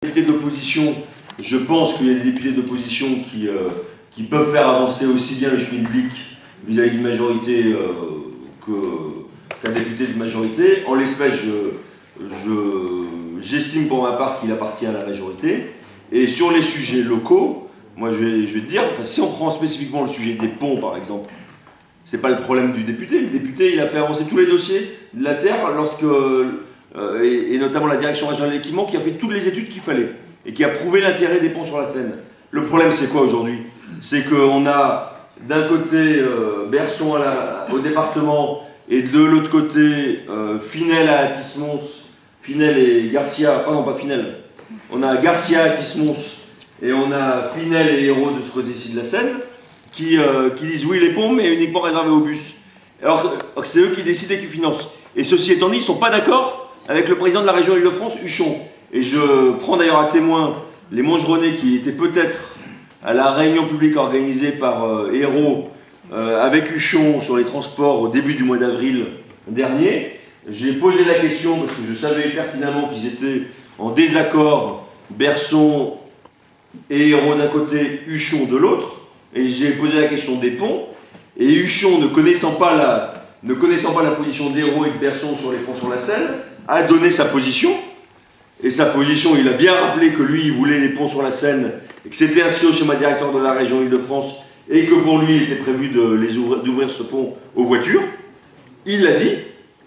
Députés d'opposition, je pense qu'il y a des députés d'opposition qui peuvent faire avancer aussi bien le schmilblick vis-à-vis d'une majorité qu'un député de majorité. En l'espèce, j'estime pour ma part qu'il appartient à la majorité. Et sur les sujets locaux, moi je vais te dire, enfin, si on prend spécifiquement le sujet des ponts par exemple, c'est pas le problème du député. Le député, il a fait avancer tous les dossiers de la terre et notamment la direction régionale de l'équipement qui a fait toutes les études qu'il fallait et qui a prouvé l'intérêt des ponts sur la Seine. Le problème, c'est quoi aujourd'hui? C'est qu'on a d'un côté Berson au département et de l'autre côté Finel à Athis-Mons, Finel et Garcia, pardon pas Finel, on a Garcia à Athis-Mons et on a Finel et Hérault de ce côté-ci de la Seine qui disent oui les ponts mais uniquement réservés aux bus. Alors que c'est eux qui décident et qui financent. Et ceci étant dit, ils ne sont pas d'accord avec le président de la région Île-de-France, Huchon. Et je prends d'ailleurs à témoin les Mongeronnais qui étaient peut-être à la réunion publique organisée par Hérault avec Huchon sur les transports au début du mois d'avril dernier. J'ai posé la question parce que je savais pertinemment qu'ils étaient en désaccord, Berson et Hérault d'un côté, Huchon de l'autre. Et j'ai posé la question des ponts. Et Huchon, ne connaissant pas la position d'Hérault et de Berson sur les ponts sur la Seine, a donné sa position. Et sa position, il a bien rappelé que lui, il voulait les ponts sur la Seine et que c'était inscrit au schéma directeur de la région Île-de-France et que pour lui, il était prévu d'ouvrir ce pont aux voitures. Il l'a dit.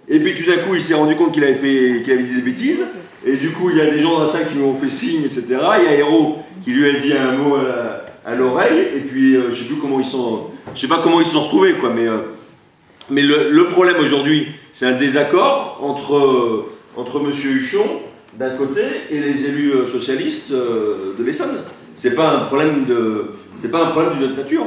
Et puis tout d'un coup, il s'est rendu compte qu'il avait dit des bêtises. Et du coup, il y a des gens dans la salle qui lui ont fait signe, etc. Il y a Hérault qui lui a dit un mot à l'oreille. Et puis, je sais pas comment ils se sont retrouvés, quoi. Mais le problème aujourd'hui, c'est un désaccord entre M. Huchon, d'un côté, et les élus socialistes de l'Essonne. C'est pas un problème d'une autre nature.